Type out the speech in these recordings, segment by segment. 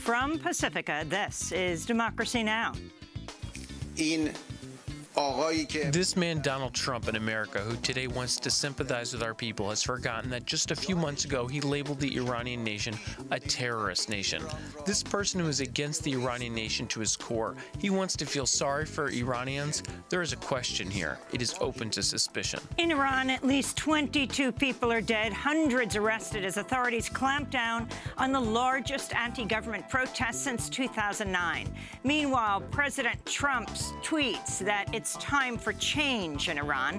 From Pacifica, this is Democracy Now! This man, Donald Trump, in America, who today wants to sympathize with our people, has forgotten that just a few months ago he labeled the Iranian nation a terrorist nation. This person who is against the Iranian nation to his core, he wants to feel sorry for Iranians. There is a question here. It is open to suspicion. In Iran, at least 22 people are dead, hundreds arrested as authorities clamp down on the largest anti-government protest since 2009. Meanwhile, President Trump's tweets that it's time for change in Iran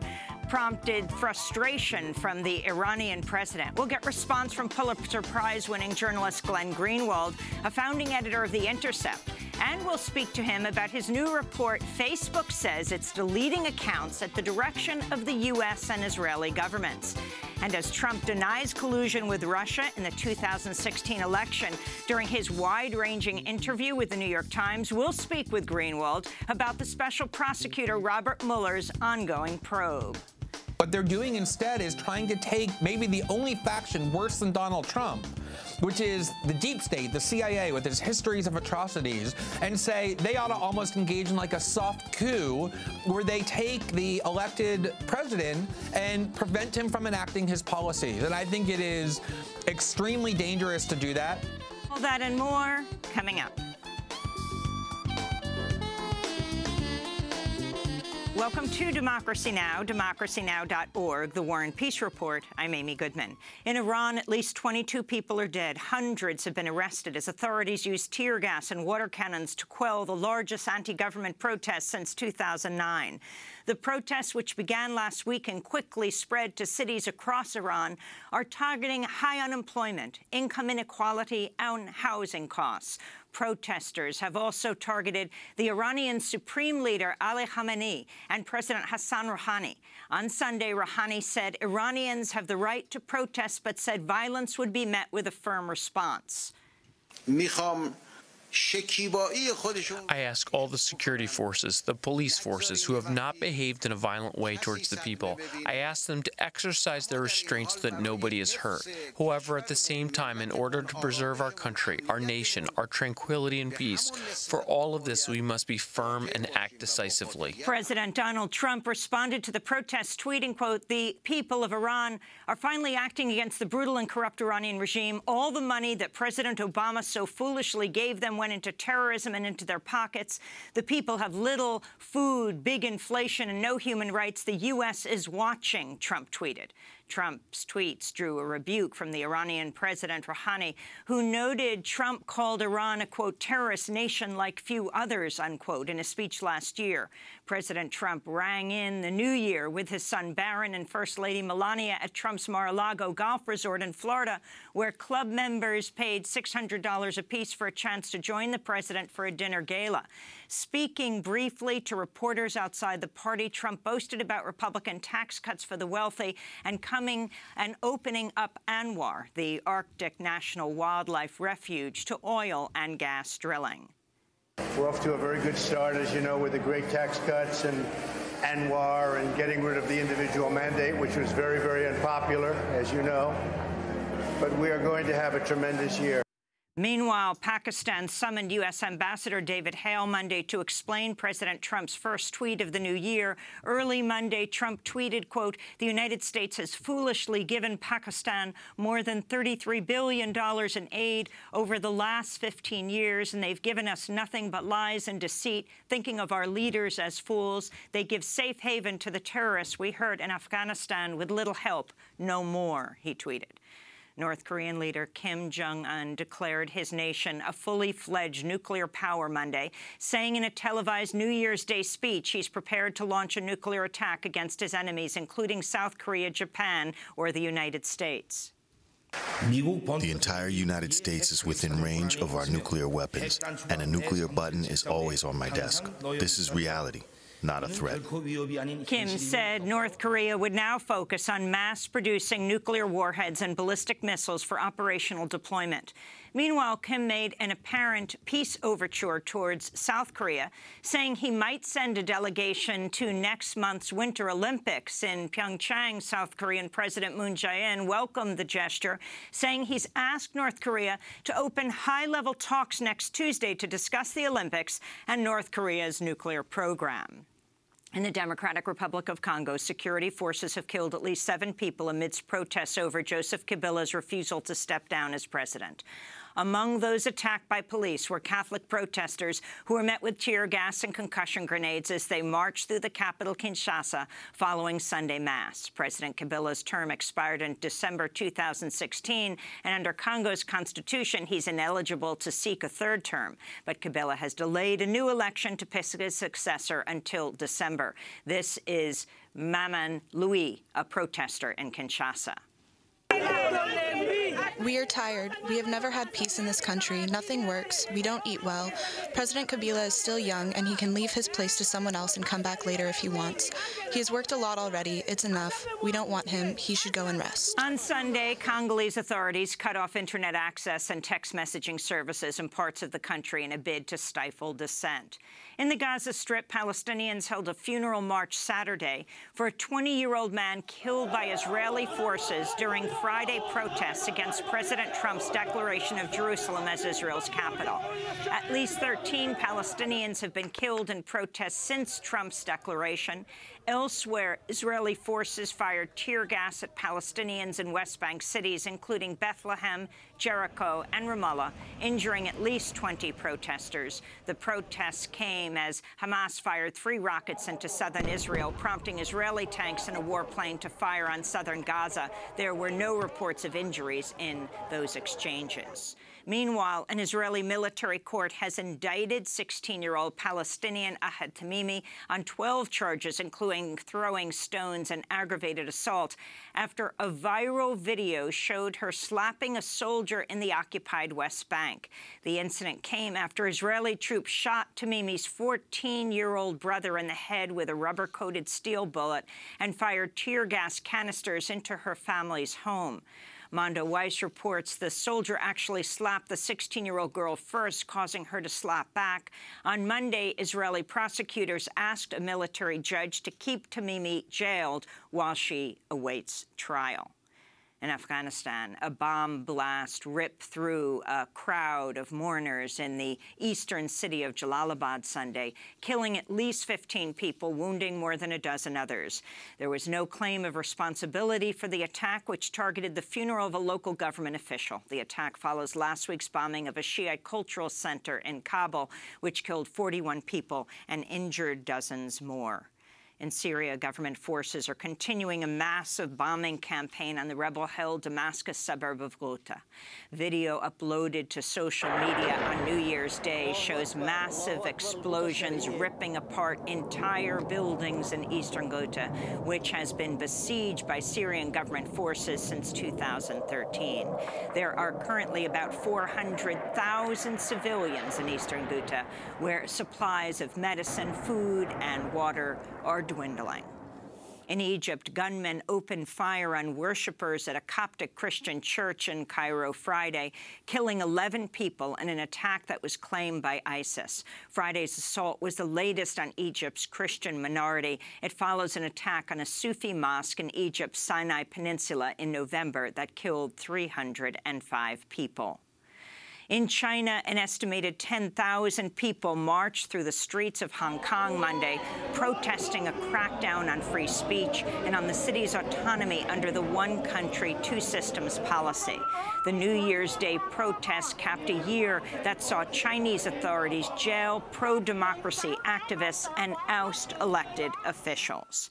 prompted frustration from the Iranian president. We'll get response from Pulitzer Prize-winning journalist Glenn Greenwald, a founding editor of The Intercept. And we'll speak to him about his new report. Facebook says it's deleting accounts at the direction of the U.S. and Israeli governments. And as Trump denies collusion with Russia in the 2016 election, during his wide-ranging interview with the New York Times, we'll speak with Greenwald about the special prosecutor Robert Mueller's ongoing probe. What they're doing instead is trying to take maybe the only faction worse than Donald Trump, which is the deep state, the CIA, with its histories of atrocities, and say they ought to almost engage in like a soft coup where they take the elected president and prevent him from enacting his policies. And I think it is extremely dangerous to do that. All that and more coming up. Welcome to Democracy Now!, democracynow.org, The War and Peace Report. I'm Amy Goodman. In Iran, at least 22 people are dead. Hundreds have been arrested as authorities use tear gas and water cannons to quell the largest anti-government protests since 2009. The protests, which began last week and quickly spread to cities across Iran, are targeting high unemployment, income inequality, and housing costs. Protesters have also targeted the Iranian Supreme Leader Ali Khamenei and President Hassan Rouhani. On Sunday, Rouhani said Iranians have the right to protest, but said violence would be met with a firm response. I ask all the security forces, the police forces, who have not behaved in a violent way towards the people, I ask them to exercise their restraints so that nobody is hurt. However, at the same time, in order to preserve our country, our nation, our tranquility and peace, for all of this, we must be firm and act decisively. President Donald Trump responded to the protests, tweeting, quote, "The people of Iran are finally acting against the brutal and corrupt Iranian regime. All the money that President Obama so foolishly gave them went into terrorism and into their pockets. The people have little food, big inflation, and no human rights. The U.S. is watching," Trump tweeted. Trump's tweets drew a rebuke from the Iranian President Rouhani, who noted Trump called Iran a, quote, terrorist nation like few others, unquote, in a speech last year. President Trump rang in the new year with his son Barron and First Lady Melania at Trump's Mar-a-Lago golf resort in Florida, where club members paid $600 apiece for a chance to join the president for a dinner gala. Speaking briefly to reporters outside the party, Trump boasted about Republican tax cuts for the wealthy and opening up ANWR, the Arctic National Wildlife Refuge, to oil and gas drilling. We're off to a very good start, as you know, with the great tax cuts and ANWR and getting rid of the individual mandate, which was very, very unpopular, as you know. But we are going to have a tremendous year. Meanwhile, Pakistan summoned U.S. Ambassador David Hale Monday to explain President Trump's first tweet of the new year. Early Monday, Trump tweeted, quote, "The United States has foolishly given Pakistan more than $33 billion in aid over the last 15 years, and they've given us nothing but lies and deceit, thinking of our leaders as fools. They give safe haven to the terrorists we hurt in Afghanistan with little help. No more," he tweeted. North Korean leader Kim Jong-un declared his nation a fully fledged nuclear power Monday, saying in a televised New Year's Day speech he's prepared to launch a nuclear attack against his enemies, including South Korea, Japan, or the United States. The entire United States is within range of our nuclear weapons, and a nuclear button is always on my desk. This is reality, not a threat. Kim said North Korea would now focus on mass-producing nuclear warheads and ballistic missiles for operational deployment. Meanwhile, Kim made an apparent peace overture towards South Korea, saying he might send a delegation to next month's Winter Olympics in Pyeongchang. South Korean President Moon Jae-in welcomed the gesture, saying he's asked North Korea to open high-level talks next Tuesday to discuss the Olympics and North Korea's nuclear program. In the Democratic Republic of Congo, security forces have killed at least 7 people amidst protests over Joseph Kabila's refusal to step down as president. Among those attacked by police were Catholic protesters who were met with tear gas and concussion grenades as they marched through the capital, Kinshasa, following Sunday Mass. President Kabila's term expired in December 2016, and under Congo's constitution, he's ineligible to seek a third term. But Kabila has delayed a new election to pick his successor until December. This is Maman Louis, a protester in Kinshasa. We are tired. We have never had peace in this country. Nothing works. We don't eat well. President Kabila is still young, and he can leave his place to someone else and come back later if he wants. He has worked a lot already. It's enough. We don't want him. He should go and rest. On Sunday, Congolese authorities cut off Internet access and text messaging services in parts of the country in a bid to stifle dissent. In the Gaza Strip, Palestinians held a funeral march Saturday for a 20-year-old man killed by Israeli forces during Friday protests against President Trump's declaration of Jerusalem as Israel's capital. At least 13 Palestinians have been killed in protests since Trump's declaration. Elsewhere, Israeli forces fired tear gas at Palestinians in West Bank cities, including Bethlehem, Jericho, and Ramallah, injuring at least 20 protesters. The protests came as Hamas fired 3 rockets into southern Israel, prompting Israeli tanks and a warplane to fire on southern Gaza. There were no reports of injuries in those exchanges. Meanwhile, an Israeli military court has indicted 16-year-old Palestinian Ahad Tamimi on 12 charges, including throwing stones and aggravated assault, after a viral video showed her slapping a soldier in the occupied West Bank. The incident came after Israeli troops shot Tamimi's 14-year-old brother in the head with a rubber-coated steel bullet and fired tear gas canisters into her family's home. Mondo Weiss reports the soldier actually slapped the 16-year-old girl first, causing her to slap back. On Monday, Israeli prosecutors asked a military judge to keep Tamimi jailed while she awaits trial. In Afghanistan, a bomb blast ripped through a crowd of mourners in the eastern city of Jalalabad Sunday, killing at least 15 people, wounding more than a dozen others. There was no claim of responsibility for the attack, which targeted the funeral of a local government official. The attack follows last week's bombing of a Shiite cultural center in Kabul, which killed 41 people and injured dozens more. In Syria, government forces are continuing a massive bombing campaign on the rebel-held Damascus suburb of Ghouta. Video uploaded to social media on New Year's Day shows massive explosions ripping apart entire buildings in eastern Ghouta, which has been besieged by Syrian government forces since 2013. There are currently about 400,000 civilians in eastern Ghouta, where supplies of medicine, food, and water are dwindling. In Egypt, gunmen opened fire on worshippers at a Coptic Christian church in Cairo Friday, killing 11 people in an attack that was claimed by ISIS. Friday's assault was the latest on Egypt's Christian minority. It follows an attack on a Sufi mosque in Egypt's Sinai Peninsula in November that killed 305 people. In China, an estimated 10,000 people marched through the streets of Hong Kong Monday, protesting a crackdown on free speech and on the city's autonomy under the one country, two systems policy. The New Year's Day protests capped a year that saw Chinese authorities jail pro-democracy activists and oust elected officials.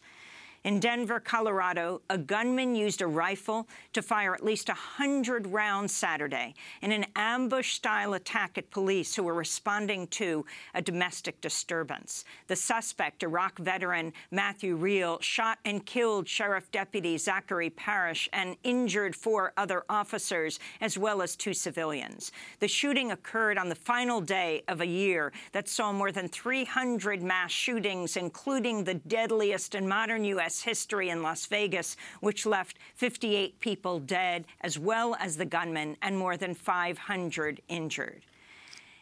In Denver, Colorado, a gunman used a rifle to fire at least 100 rounds Saturday in an ambush-style attack at police who were responding to a domestic disturbance. The suspect, Iraq veteran Matthew Reel, shot and killed Sheriff Deputy Zachary Parrish and injured 4 other officers, as well as 2 civilians. The shooting occurred on the final day of a year that saw more than 300 mass shootings, including the deadliest in modern U.S. U.S. history in Las Vegas, which left 58 people dead, as well as the gunman, and more than 500 injured.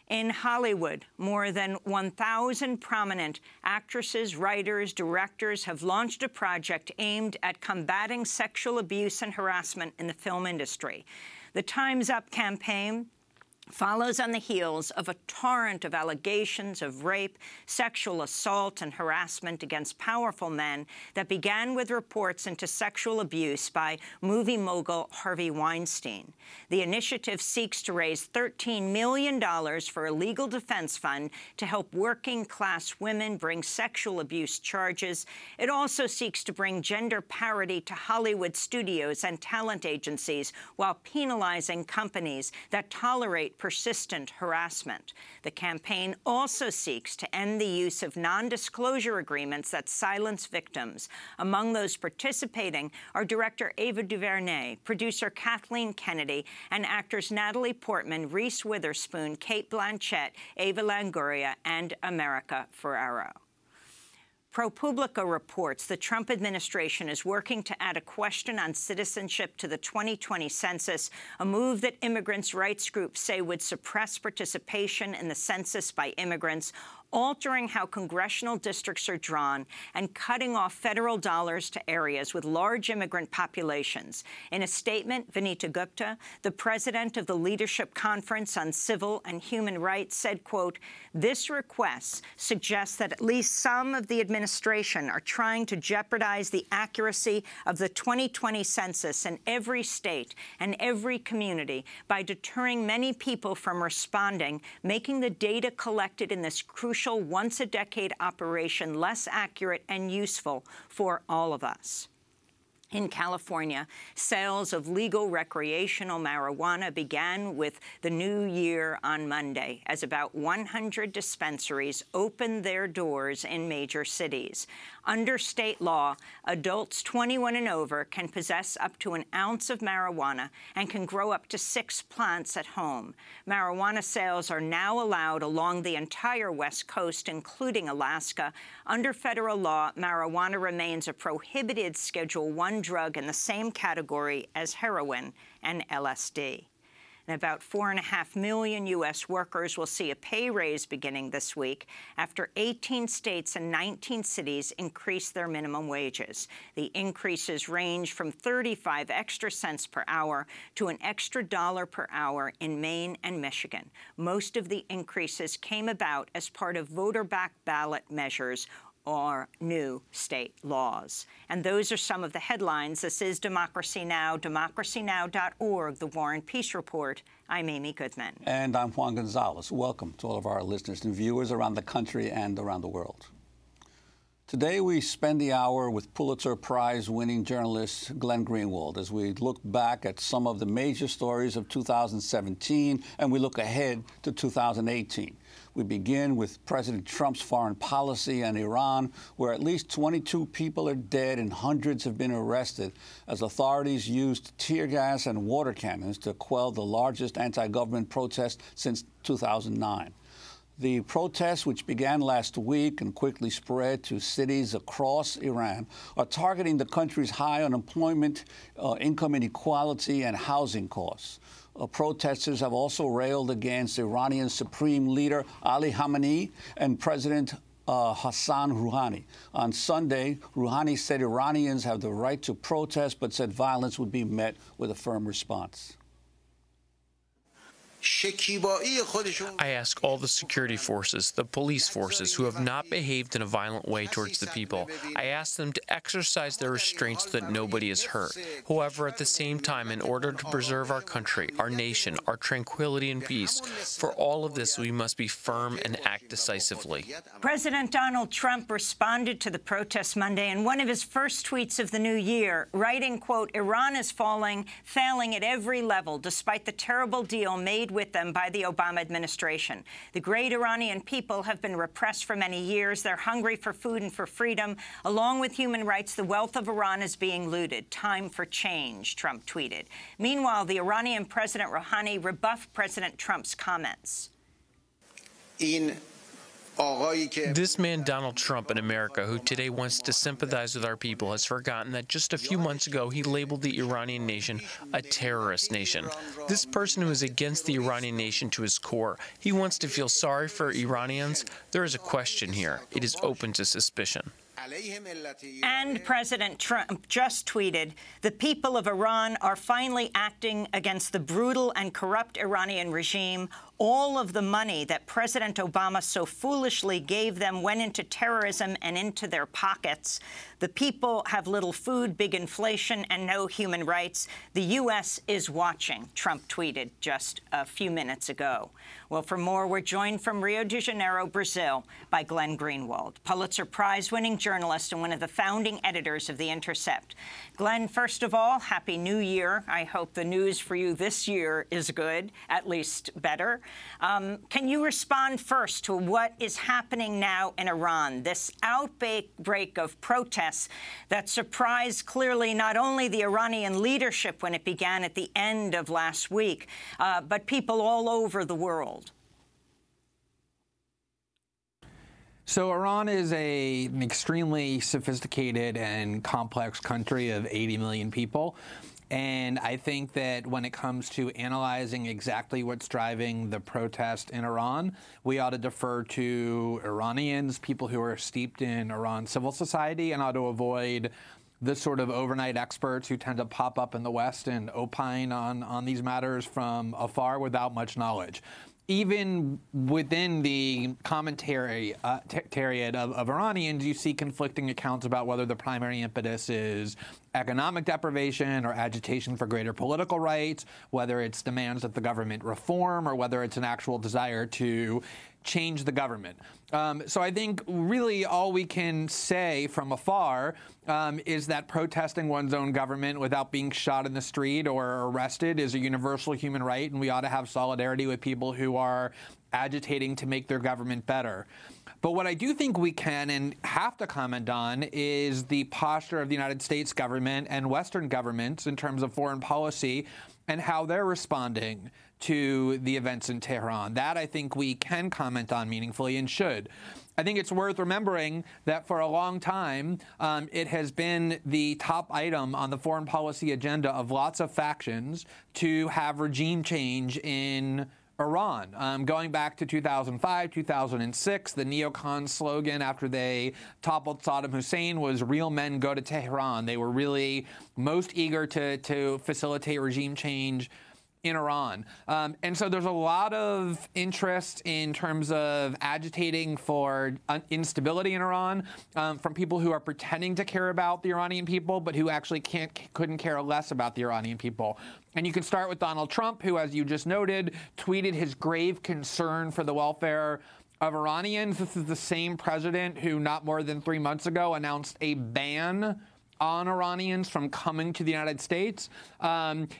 In Hollywood, more than 1,000 prominent actresses, writers, directors have launched a project aimed at combating sexual abuse and harassment in the film industry. The Time's Up campaign follows on the heels of a torrent of allegations of rape, sexual assault, and harassment against powerful men that began with reports into sexual abuse by movie mogul Harvey Weinstein. The initiative seeks to raise $13 million for a legal defense fund to help working-class women bring sexual abuse charges. It also seeks to bring gender parity to Hollywood studios and talent agencies while penalizing companies that tolerate persistent harassment. The campaign also seeks to end the use of non-disclosure agreements that silence victims. Among those participating are director Ava DuVernay, producer Kathleen Kennedy, and actors Natalie Portman, Reese Witherspoon, Cate Blanchett, Ava Longoria, and America Ferrero. ProPublica reports the Trump administration is working to add a question on citizenship to the 2020 census, a move that immigrants' rights groups say would suppress participation in the census by immigrants, altering how congressional districts are drawn, and cutting off federal dollars to areas with large immigrant populations. In a statement, Vanita Gupta, the president of the Leadership Conference on Civil and Human Rights, said, quote, "This request suggests that at least some of the administration are trying to jeopardize the accuracy of the 2020 census in every state and every community by deterring many people from responding, making the data collected in this crucial once-a-decade operation less accurate and useful for all of us." In California, sales of legal recreational marijuana began with the new year on Monday, as about 100 dispensaries opened their doors in major cities. Under state law, adults 21 and over can possess up to an ounce of marijuana and can grow up to 6 plants at home. Marijuana sales are now allowed along the entire West Coast, including Alaska. Under federal law, marijuana remains a prohibited Schedule I drug in the same category as heroin and LSD. And about 4.5 million U.S. workers will see a pay raise beginning this week after 18 states and 19 cities increased their minimum wages. The increases range from 35 extra cents per hour to an extra $1 per hour in Maine and Michigan. Most of the increases came about as part of voter-backed ballot measures or new state laws. And those are some of the headlines. This is Democracy Now!, democracynow.org, The War and Peace Report. I'm Amy Goodman. And I'm Juan Gonzalez. Welcome to all of our listeners and viewers around the country and around the world. Today, we spend the hour with Pulitzer Prize-winning journalist Glenn Greenwald as we look back at some of the major stories of 2017 and we look ahead to 2018. We begin with President Trump's foreign policy and Iran, where at least 22 people are dead and hundreds have been arrested as authorities used tear gas and water cannons to quell the largest anti-government protest since 2009. The protests, which began last week and quickly spread to cities across Iran, are targeting the country's high unemployment, income inequality, and housing costs. Protesters have also railed against Iranian Supreme Leader Ali Khamenei and President Hassan Rouhani. On Sunday, Rouhani said Iranians have the right to protest, but said violence would be met with a firm response. I ask all the security forces, the police forces, who have not behaved in a violent way towards the people. I ask them to exercise their restraints so that nobody is hurt. However, at the same time, in order to preserve our country, our nation, our tranquility and peace, for all of this, we must be firm and act decisively. President Donald Trump responded to the protests Monday in one of his first tweets of the new year, writing, quote, "Iran is failing at every level, despite the terrible deal made with them by the Obama administration. The great Iranian people have been repressed for many years. They're hungry for food and for freedom. Along with human rights, the wealth of Iran is being looted. Time for change," Trump tweeted. Meanwhile, the Iranian President Rouhani rebuffed President Trump's comments. This man, Donald Trump, in America, who today wants to sympathize with our people, has forgotten that just a few months ago he labeled the Iranian nation a terrorist nation. This person who is against the Iranian nation to his core, he wants to feel sorry for Iranians. There is a question here. It is open to suspicion. And President Trump just tweeted, "The people of Iran are finally acting against the brutal and corrupt Iranian regime. All of the money that President Obama so foolishly gave them went into terrorism and into their pockets. The people have little food, big inflation, and no human rights. The U.S. is watching," Trump tweeted just a few minutes ago. Well, for more, we're joined from Rio de Janeiro, Brazil, by Glenn Greenwald, Pulitzer Prize-winning journalist and one of the founding editors of The Intercept. Glenn, first of all, Happy New Year. I hope the news for you this year is good, at least better. Can you respond first to what is happening now in Iran, this outbreak of protests that surprised clearly not only the Iranian leadership when it began at the end of last week, but people all over the world? So Iran is an extremely sophisticated and complex country of 80 million people. And I think that when it comes to analyzing exactly what's driving the protest in Iran, we ought to defer to Iranians, people who are steeped in Iran civil society, and ought to avoid the sort of overnight experts who tend to pop up in the West and opine on these matters from afar without much knowledge. Even within the commentary of Iranians, you see conflicting accounts about whether the primary impetus is economic deprivation or agitation for greater political rights, whether it's demands that the government reform, or whether it's an actual desire to change the government. So I think really all we can say from afar is that protesting one's own government without being shot in the street or arrested is a universal human right, and we ought to have solidarity with people who are agitating to make their government better. But what I do think we can and have to comment on is the posture of the United States government and Western governments in terms of foreign policy and how they're responding to the events in Tehran. That I think we can comment on meaningfully and should. I think it's worth remembering that for a long time, it has been the top item on the foreign policy agenda of lots of factions to have regime change in Iran. Going back to 2005, 2006, the neocon slogan after they toppled Saddam Hussein was "Real men go to Tehran." They were really most eager to facilitate regime change in Iran. And so there's a lot of interest in terms of agitating for instability in Iran from people who are pretending to care about the Iranian people, but who actually couldn't care less about the Iranian people. And you can start with Donald Trump, who, as you just noted, tweeted his grave concern for the welfare of Iranians. This is the same president who not more than 3 months ago announced a ban on Iranians from coming to the United States.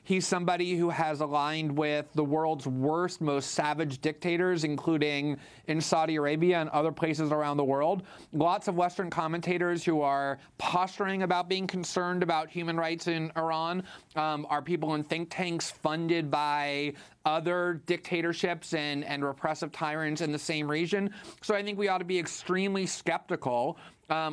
He's somebody who has aligned with the world's worst, most savage dictators, including in Saudi Arabia and other places around the world. Lots of Western commentators who are posturing about being concerned about human rights in Iran are people in think tanks funded by other dictatorships and repressive tyrants in the same region. So I think we ought to be extremely skeptical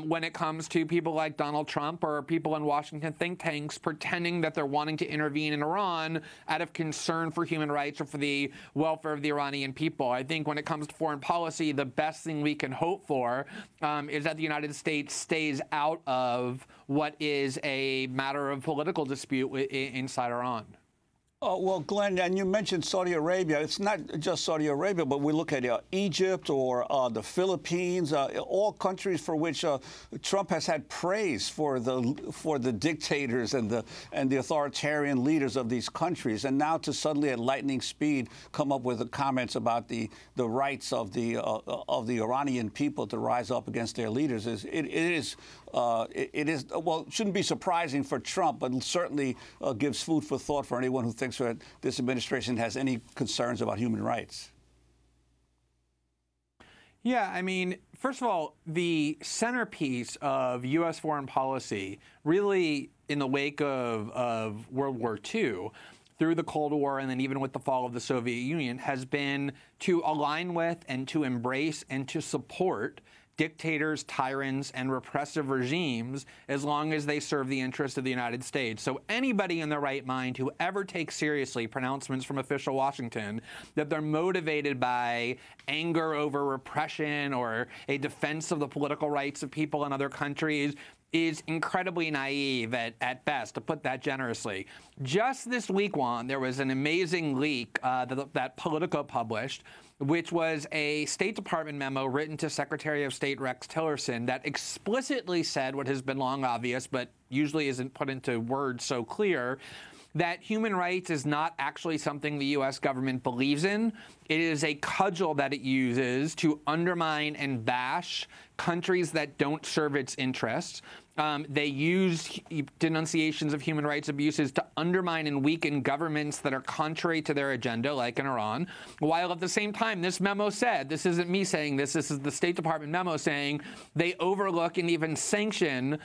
when it comes to people like Donald Trump or people in Washington think tanks pretending that they're wanting to intervene in Iran out of concern for human rights or for the welfare of the Iranian people. I think when it comes to foreign policy, the best thing we can hope for is that the United States stays out of what is a matter of political dispute inside Iran. Well, Glenn, and you mentioned Saudi Arabia. It's not just Saudi Arabia, but we look at Egypt or the Philippines, all countries for which Trump has had praise for the dictators and the authoritarian leaders of these countries, and now to suddenly at lightning speed come up with the comments about the rights of the Iranian people to rise up against their leaders it shouldn't be surprising for Trump, but certainly gives food for thought for anyone who thinks that this administration has any concerns about human rights. Yeah, I mean, first of all, the centerpiece of U.S. foreign policy, really in the wake of World War II, through the Cold War and then even with the fall of the Soviet Union has been to align with and to embrace and to support dictators, tyrants, and repressive regimes as long as they serve the interests of the United States. So anybody in their right mind who ever takes seriously pronouncements from official Washington that they're motivated by anger over repression or a defense of the political rights of people in other countries is incredibly naive at best, to put that generously. Just this week, Juan, there was an amazing leak that Politico published, which was a State Department memo written to Secretary of State Rex Tillerson that explicitly said what has been long obvious, but usually isn't put into words so clear, that human rights is not actually something the U.S. government believes in. It is a cudgel that it uses to undermine and bash countries that don't serve its interests. They use denunciations of human rights abuses to undermine and weaken governments that are contrary to their agenda, like in Iran, while at the same time, this memo said, this isn't me saying this is the State Department memo saying they overlook and even sanction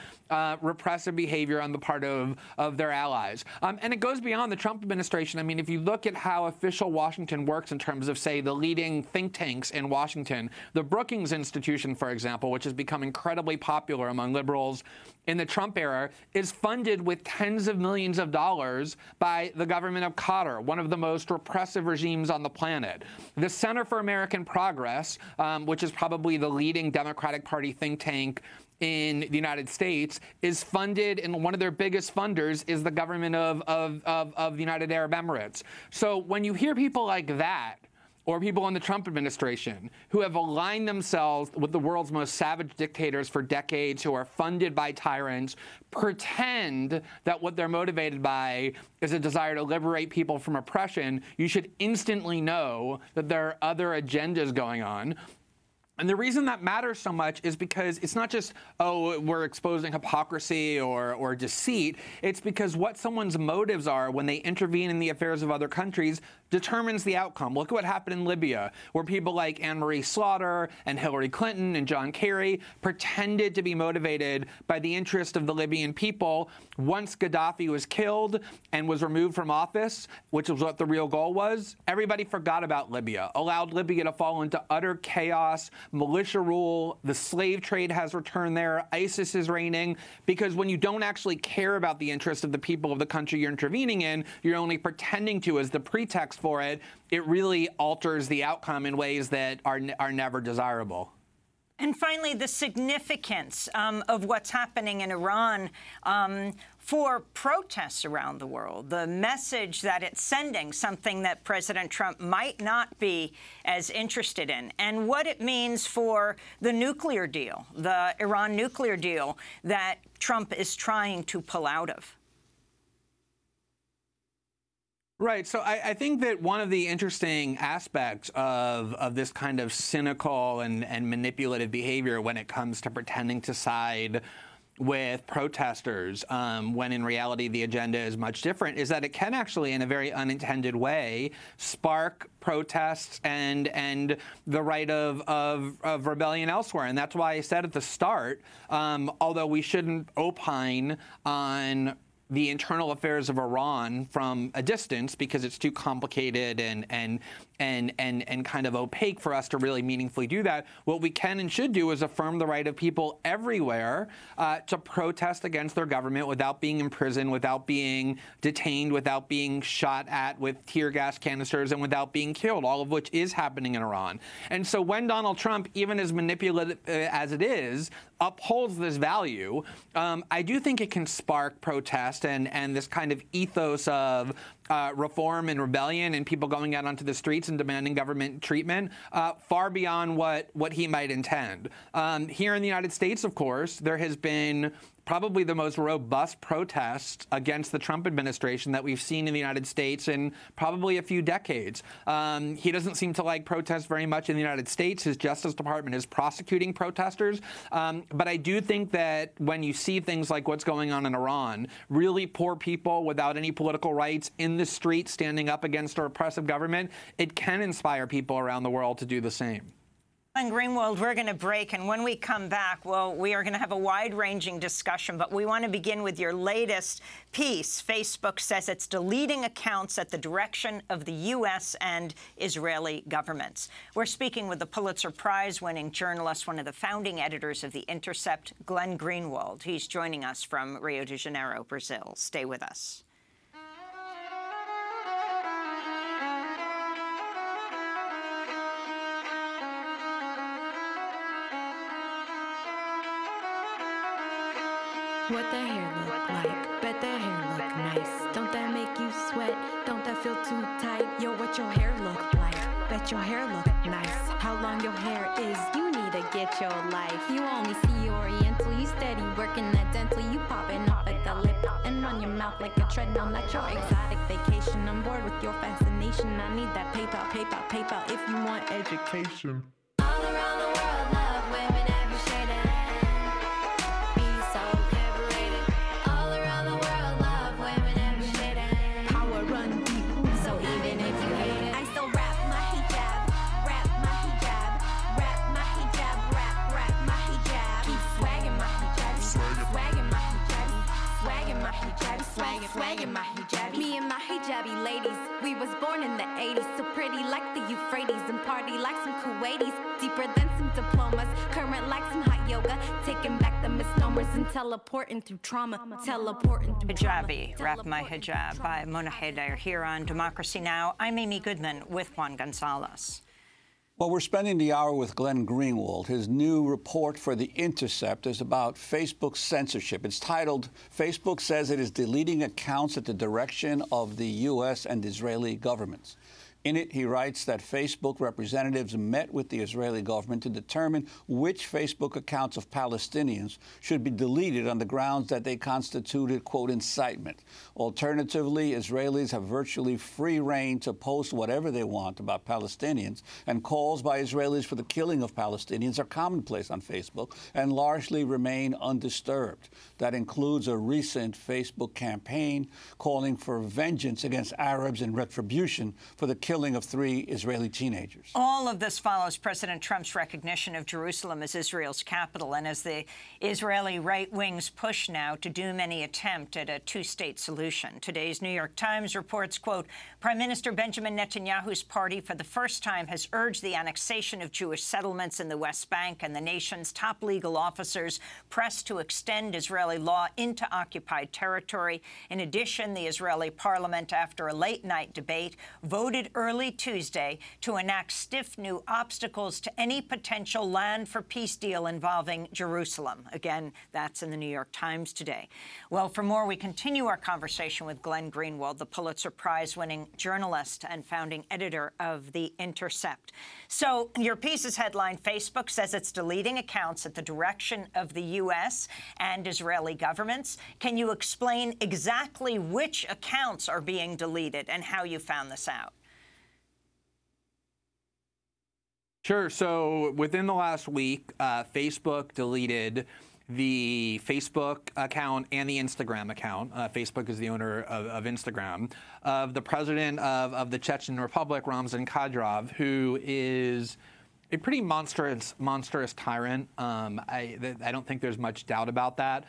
repressive behavior on the part of their allies. And it goes beyond the Trump administration. I mean, if you look at how official Washington works in terms of, say, the leading think tanks in Washington, the Brookings Institution, for example, which has become incredibly popular among liberals in the Trump era, is funded with tens of millions of dollars by the government of Qatar, one of the most repressive regimes on the planet. The Center for American Progress, which is probably the leading Democratic Party think tank in the United States, is funded, and one of their biggest funders is the government of the United Arab Emirates. So when you hear people like that, or people in the Trump administration who have aligned themselves with the world's most savage dictators for decades, who are funded by tyrants, pretend that what they're motivated by is a desire to liberate people from oppression, you should instantly know that there are other agendas going on. And the reason that matters so much is because it's not just, oh, we're exposing hypocrisy or deceit. It's because what someone's motives are when they intervene in the affairs of other countries determines the outcome. Look at what happened in Libya, where people like Anne-Marie Slaughter and Hillary Clinton and John Kerry pretended to be motivated by the interest of the Libyan people. Once Gaddafi was killed and was removed from office, which was what the real goal was, everybody forgot about Libya, allowed Libya to fall into utter chaos, militia rule, the slave trade has returned there, ISIS is reigning, because when you don't actually care about the interest of the people of the country you're intervening in, you're only pretending to as the pretext for it, it really alters the outcome in ways that are never desirable. And finally, the significance of what's happening in Iran for protests around the world, the message that it's sending, something that President Trump might not be as interested in, and what it means for the nuclear deal, the Iran nuclear deal that Trump is trying to pull out of. Right. So I think that one of the interesting aspects of this kind of cynical and manipulative behavior when it comes to pretending to side with protesters, when in reality the agenda is much different, is that it can actually, in a very unintended way, spark protests and the right of rebellion elsewhere. And that's why I said at the start, although we shouldn't opine on the internal affairs of Iran from a distance because it's too complicated and kind of opaque for us to really meaningfully do that. What we can and should do is affirm the right of people everywhere to protest against their government without being imprisoned, without being detained, without being shot at with tear gas canisters, and without being killed, all of which is happening in Iran. And so when Donald Trump, even as manipulative as it is, upholds this value, I do think it can spark protest and this kind of ethos of reform and rebellion and people going out onto the streets and demanding government treatment far beyond what he might intend. Here in the United States, of course, there has been probably the most robust protest against the Trump administration that we've seen in the United States in probably a few decades. He doesn't seem to like protests very much in the United States. His Justice Department is prosecuting protesters. But I do think that when you see things like what's going on in Iran, really poor people without any political rights in the street standing up against a repressive government, it can inspire people around the world to do the same. Glenn Greenwald, we're going to break, and when we come back, well, we are going to have a wide-ranging discussion, but we want to begin with your latest piece. Facebook says it's deleting accounts at the direction of the U.S. and Israeli governments. We're speaking with the Pulitzer Prize-winning journalist, one of the founding editors of The Intercept, Glenn Greenwald. He's joining us from Rio de Janeiro, Brazil. Stay with us. What their hair look like, bet their hair look nice. Don't that make you sweat? Don't that feel too tight? Yo, what your hair look like? Bet your hair look nice. How long your hair is, you need to get your life. You only see Oriental, you steady working that dental. You popping off at the lip and run your mouth like a treadmill. Not your exotic vacation, I'm bored with your fascination. I need that PayPal, PayPal, PayPal if you want education. All around the world, love women every shade of swagging my hijabi. Me and my hijabi ladies, we was born in the 80s, so pretty like the Euphrates and party like some Kuwaitis, deeper than some diplomas, current like some hot yoga, taking back the misnomers and teleporting through trauma, teleporting through Hijabi, Wrap My Hijab by Mona Haider here on Democracy Now! I'm Amy Goodman with Juan Gonzalez. Well, we're spending the hour with Glenn Greenwald. His new report for The Intercept is about Facebook censorship. It's titled, Facebook Says It Is Deleting Accounts at the Direction of the U.S. and Israeli Governments. In it, he writes that Facebook representatives met with the Israeli government to determine which Facebook accounts of Palestinians should be deleted on the grounds that they constituted, quote, incitement. Alternatively, Israelis have virtually free rein to post whatever they want about Palestinians, and calls by Israelis for the killing of Palestinians are commonplace on Facebook and largely remain undisturbed. That includes a recent Facebook campaign calling for vengeance against Arabs and retribution for the killing of 3 Israeli teenagers. All of this follows President Trump's recognition of Jerusalem as Israel's capital, and as the Israeli right wing's push now to doom any attempt at a two-state solution. Today's New York Times reports, quote, Prime Minister Benjamin Netanyahu's party for the first time has urged the annexation of Jewish settlements in the West Bank, and the nation's top legal officers press to extend Israeli law into occupied territory. In addition, the Israeli parliament, after a late-night debate, voted early Tuesday to enact stiff new obstacles to any potential land for peace deal involving Jerusalem. Again, that's in the New York Times today. Well, for more, we continue our conversation with Glenn Greenwald, the Pulitzer Prize-winning journalist and founding editor of The Intercept. So your piece's headline, Facebook says it's deleting accounts at the direction of the U.S. and Israeli governments. Can you explain exactly which accounts are being deleted and how you found this out? Sure. So within the last week, Facebook deleted the Facebook account and the Instagram account. Facebook is the owner of Instagram, of the president of the Chechen Republic, Ramzan Kadyrov, who is a pretty monstrous tyrant. I don't think there's much doubt about that.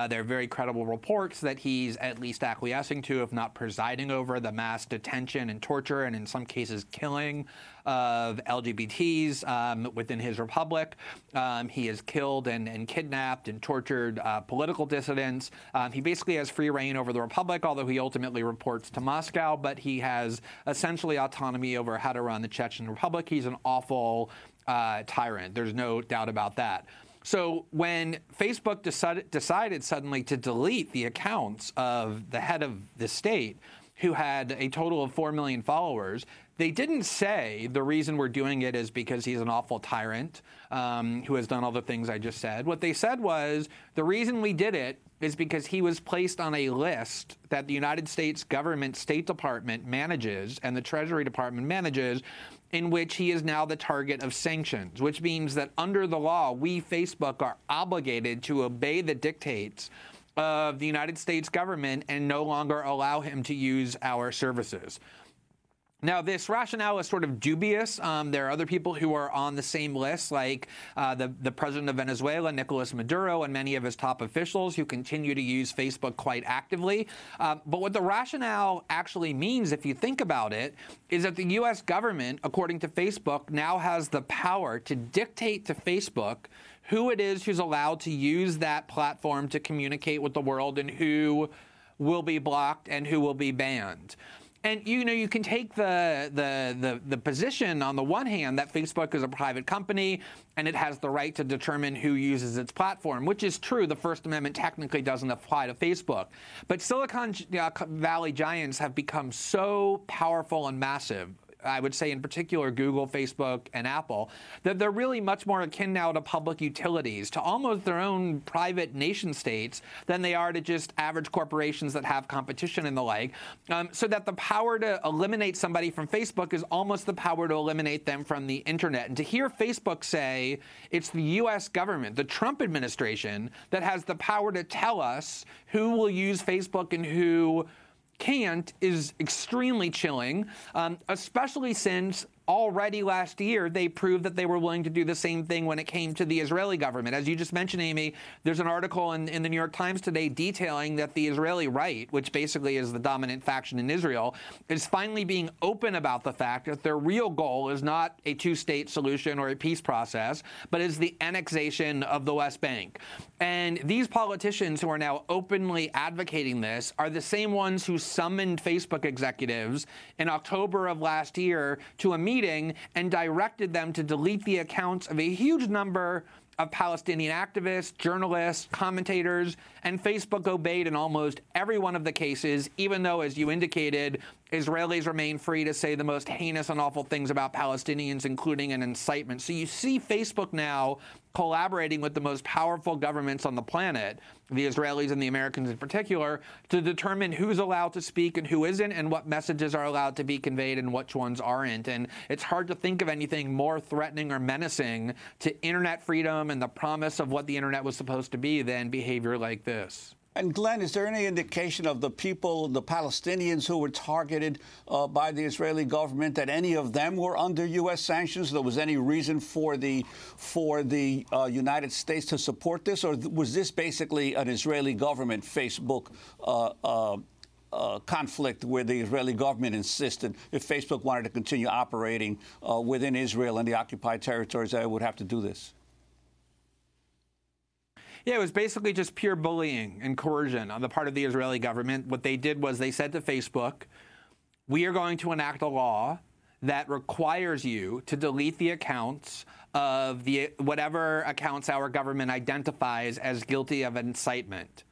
There are very credible reports that he's at least acquiescing to, if not presiding over, the mass detention and torture, and in some cases killing of LGBTs within his republic. He has killed and kidnapped and tortured political dissidents. He basically has free reign over the republic, although he ultimately reports to Moscow, but he has essentially autonomy over how to run the Chechen Republic. He's an awful tyrant. There's no doubt about that. So when Facebook decided suddenly to delete the accounts of the head of the state, who had a total of 4 million followers, they didn't say the reason we're doing it is because he's an awful tyrant who has done all the things I just said. What they said was the reason we did it is because he was placed on a list that the United States government State Department manages and the Treasury Department manages, in which he is now the target of sanctions, which means that under the law, we, Facebook, are obligated to obey the dictates of the United States government and no longer allow him to use our services. Now, this rationale is sort of dubious. There are other people who are on the same list, like the president of Venezuela, Nicolas Maduro, and many of his top officials who continue to use Facebook quite actively. But what the rationale actually means, if you think about it, is that the U.S. government, according to Facebook, now has the power to dictate to Facebook who it is who's allowed to use that platform to communicate with the world and who will be blocked and who will be banned. And, you know, you can take the position on the one hand that Facebook is a private company and it has the right to determine who uses its platform, which is true. The First Amendment technically doesn't apply to Facebook. But Silicon Valley giants have become so powerful and massive, I would say in particular Google, Facebook, and Apple, that they're really much more akin now to public utilities, to almost their own private nation states than they are to just average corporations that have competition and the like. So that the power to eliminate somebody from Facebook is almost the power to eliminate them from the internet. And to hear Facebook say it's the U.S. government, the Trump administration, that has the power to tell us who will use Facebook and who can't is extremely chilling, especially since already last year they proved that they were willing to do the same thing when it came to the Israeli government. As you just mentioned, Amy, there's an article in the New York Times today detailing that the Israeli right, which basically is the dominant faction in Israel, is finally being open about the fact that their real goal is not a two-state solution or a peace process, but is the annexation of the West Bank. And these politicians who are now openly advocating this are the same ones who summoned Facebook executives in October of last year to a meeting and directed them to delete the accounts of a huge number of Palestinian activists, journalists, commentators, and Facebook obeyed in almost every one of the cases, even though, as you indicated, Israelis remain free to say the most heinous and awful things about Palestinians, including an incitement. So you see Facebook now collaborating with the most powerful governments on the planet, the Israelis and the Americans in particular, to determine who's allowed to speak and who isn't, and what messages are allowed to be conveyed and which ones aren't. And it's hard to think of anything more threatening or menacing to internet freedom and the promise of what the internet was supposed to be than behavior like this. And Glenn, is there any indication of the people, the Palestinians who were targeted by the Israeli government, that any of them were under U.S. sanctions? There was any reason for the United States to support this, or was this basically an Israeli government Facebook conflict where the Israeli government insisted if Facebook wanted to continue operating within Israel and the occupied territories, that it would have to do this? Yeah, it was basically just pure bullying and coercion on the part of the Israeli government. What they did was they said to Facebook, we are going to enact a law that requires you to delete the accounts of whatever accounts our government identifies as guilty of incitement.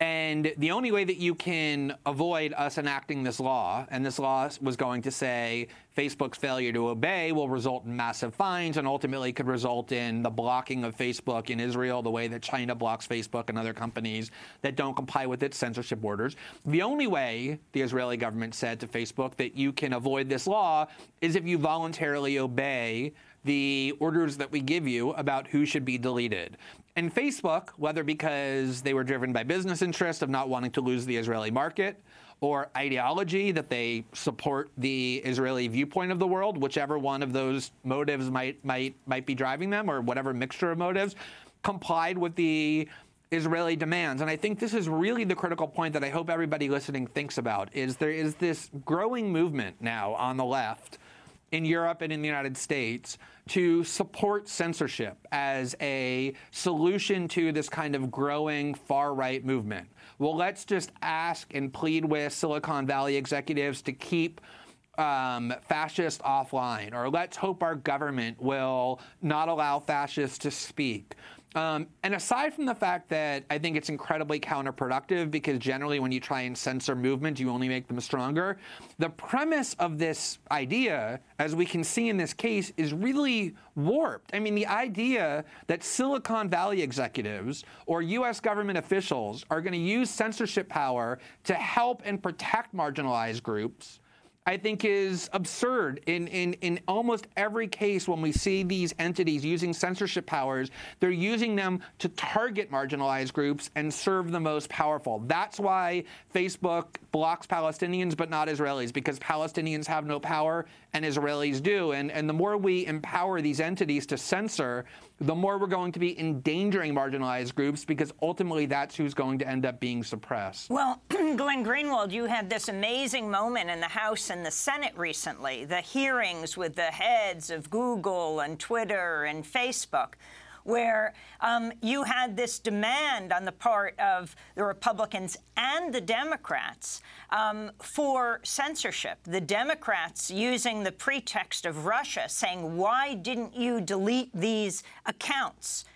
And the only way that you can avoid us enacting this law, and this law was going to say Facebook's failure to obey will result in massive fines and ultimately could result in the blocking of Facebook in Israel the way that China blocks Facebook and other companies that don't comply with its censorship orders. The only way, the Israeli government said to Facebook, that you can avoid this law is if you voluntarily obey the orders that we give you about who should be deleted. And Facebook, whether because they were driven by business interests of not wanting to lose the Israeli market, or ideology that they support the Israeli viewpoint of the world, whichever one of those motives might be driving them, or whatever mixture of motives, complied with the Israeli demands. And I think this is really the critical point that I hope everybody listening thinks about, is there is this growing movement now on the left in Europe and in the United States to support censorship as a solution to this kind of growing far-right movement. Well, let's just ask and plead with Silicon Valley executives to keep fascists offline, or let's hope our government will not allow fascists to speak. And aside from the fact that I think it's incredibly counterproductive, because generally when you try and censor movements, you only make them stronger, the premise of this idea, as we can see in this case, is really warped. I mean, the idea that Silicon Valley executives or U.S. government officials are going to use censorship power to help and protect marginalized groups I think is absurd. In almost every case when we see these entities using censorship powers, they're using them to target marginalized groups and serve the most powerful. That's why Facebook blocks Palestinians but not Israelis, because Palestinians have no power and Israelis do. And the more we empower these entities to censor, the more we're going to be endangering marginalized groups, because ultimately that's who's going to end up being suppressed. Well, Glenn Greenwald, you had this amazing moment in the House and the Senate recently, the hearings with the heads of Google and Twitter and Facebook, where you had this demand on the part of the Republicans and the Democrats for censorship. The Democrats using the pretext of Russia, saying, why didn't you delete these accounts?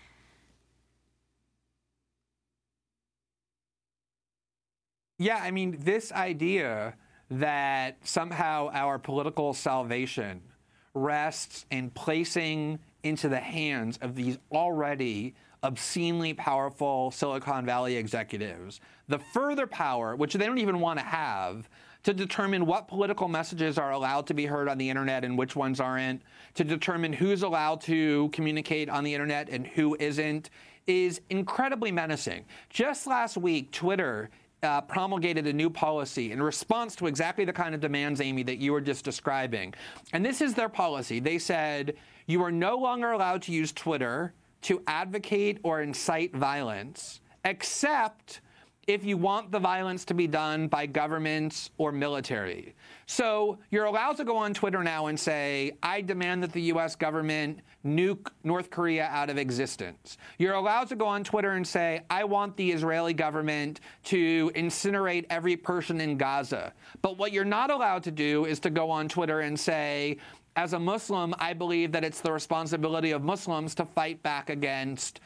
Yeah, I mean, this idea that somehow our political salvation rests in placing into the hands of these already obscenely powerful Silicon Valley executives the further power, which they don't even want to have, to determine what political messages are allowed to be heard on the internet and which ones aren't, to determine who's allowed to communicate on the internet and who isn't, is incredibly menacing. Just last week, Twitter promulgated a new policy in response to exactly the kind of demands, Amy, that you were just describing. And this is their policy. They said, you are no longer allowed to use Twitter to advocate or incite violence, except if you want the violence to be done by governments or military. So you're allowed to go on Twitter now and say, I demand that the U.S. government nuke North Korea out of existence. You're allowed to go on Twitter and say, I want the Israeli government to incinerate every person in Gaza. But what you're not allowed to do is to go on Twitter and say, as a Muslim, I believe that it's the responsibility of Muslims to fight back against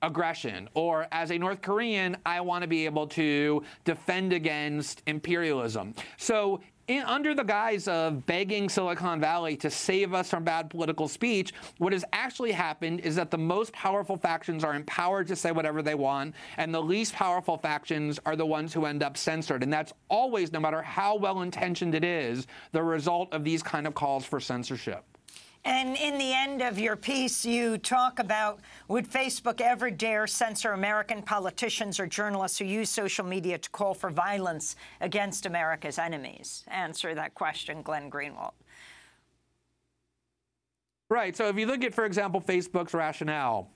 aggression. Or as a North Korean, I want to be able to defend against imperialism. So under the guise of begging Silicon Valley to save us from bad political speech, what has actually happened is that the most powerful factions are empowered to say whatever they want, and the least powerful factions are the ones who end up censored. And that's always, no matter how well-intentioned it is, the result of these kind of calls for censorship. And in the end of your piece, you talk about, would Facebook ever dare censor American politicians or journalists who use social media to call for violence against America's enemies? Answer that question, Glenn Greenwald. Right. So if you look at, for example, Facebook's rationale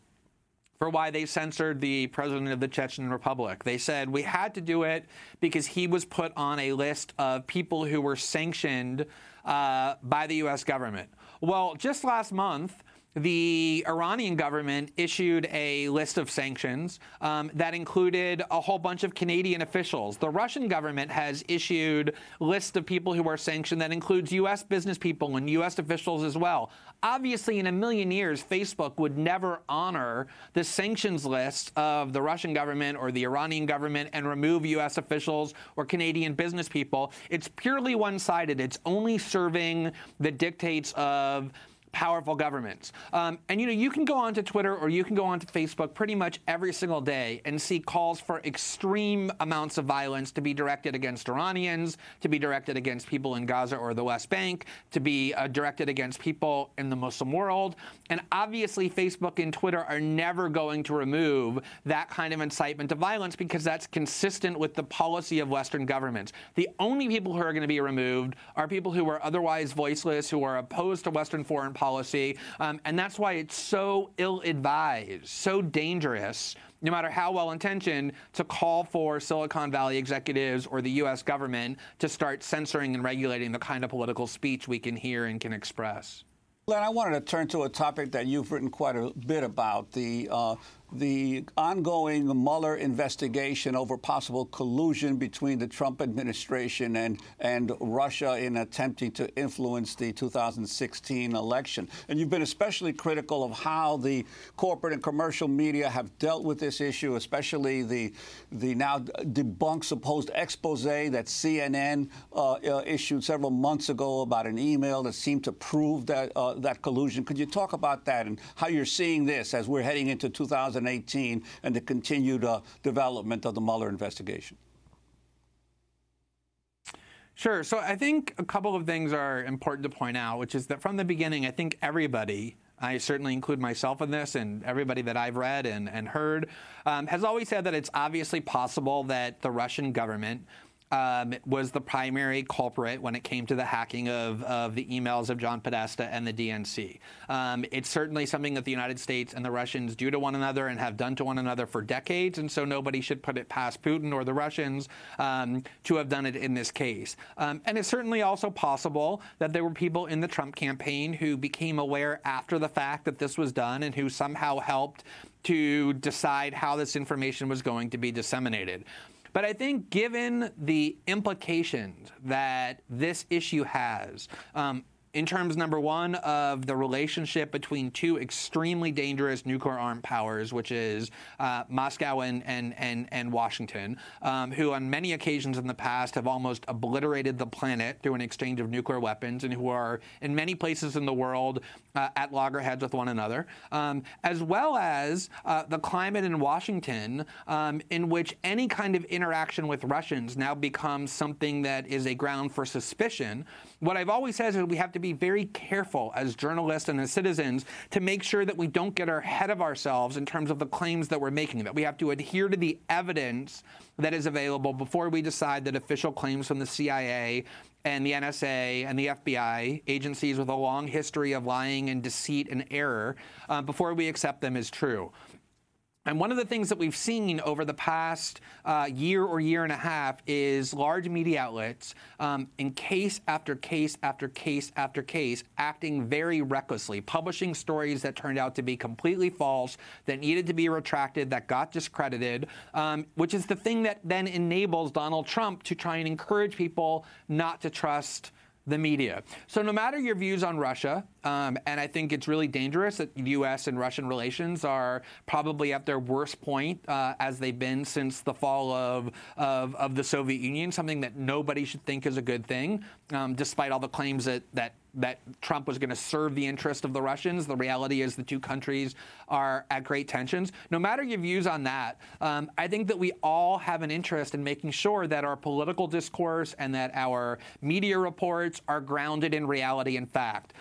for why they censored the president of the Chechen Republic, they said we had to do it because he was put on a list of people who were sanctioned by the U.S. government. Well, just last month, the Iranian government issued a list of sanctions that included a whole bunch of Canadian officials. The Russian government has issued lists of people who are sanctioned that includes U.S. business people and U.S. officials as well. Obviously, in a million years, Facebook would never honor the sanctions list of the Russian government or the Iranian government and remove U.S. officials or Canadian business people. It's purely one-sided. It's only serving the dictates of powerful governments. And, you know, you can go onto Twitter or you can go onto Facebook pretty much every single day and see calls for extreme amounts of violence to be directed against Iranians, to be directed against people in Gaza or the West Bank, to be directed against people in the Muslim world. And obviously, Facebook and Twitter are never going to remove that kind of incitement to violence because that's consistent with the policy of Western governments. The only people who are going to be removed are people who are otherwise voiceless, who are opposed to Western foreign policy, and that's why it's so ill-advised, so dangerous, no matter how well-intentioned, to call for Silicon Valley executives or the U.S. government to start censoring and regulating the kind of political speech we can hear and can express. Glenn, I wanted to turn to a topic that you've written quite a bit about, the ongoing Mueller investigation over possible collusion between the Trump administration and Russia in attempting to influence the 2016 election. And you've been especially critical of how the corporate and commercial media have dealt with this issue, especially the now debunked supposed expose that CNN issued several months ago about an email that seemed to prove that that collusion. Could you talk about that and how you're seeing this as we're heading into 2018 and the continued development of the Mueller investigation? Sure. So I think a couple of things are important to point out, which is that from the beginning, I think everybody, I certainly include myself in this, and everybody that I've read and heard, has always said that it's obviously possible that the Russian government was the primary culprit when it came to the hacking of the emails of John Podesta and the DNC. It's certainly something that the United States and the Russians do to one another and have done to one another for decades, and so nobody should put it past Putin or the Russians to have done it in this case. And it's certainly also possible that there were people in the Trump campaign who became aware after the fact that this was done and who somehow helped to decide how this information was going to be disseminated. But I think given the implications that this issue has, in terms, number one, of the relationship between two extremely dangerous nuclear-armed powers, which is Moscow and Washington, who on many occasions in the past have almost obliterated the planet through an exchange of nuclear weapons, and who are in many places in the world at loggerheads with one another, as well as the climate in Washington in which any kind of interaction with Russians now becomes something that is a ground for suspicion. What I've always said is that we have to be very careful as journalists and as citizens to make sure that we don't get ahead of ourselves in terms of the claims that we're making, that we have to adhere to the evidence that is available before we decide that official claims from the CIA and the NSA and the FBI, agencies with a long history of lying and deceit and error, before we accept them as true. And one of the things that we've seen over the past year or year and a half is large media outlets, in case after case after case after case, acting very recklessly, publishing stories that turned out to be completely false, that needed to be retracted, that got discredited, which is the thing that then enables Donald Trump to try and encourage people not to trust the media. So no matter your views on Russia, and I think it's really dangerous that U.S. and Russian relations are probably at their worst point as they've been since the fall of the Soviet Union, something that nobody should think is a good thing, despite all the claims that Trump was going to serve the interest of the Russians. The reality is the two countries are at great tensions. No matter your views on that, I think that we all have an interest in making sure that our political discourse and that our media reports are grounded in reality and fact.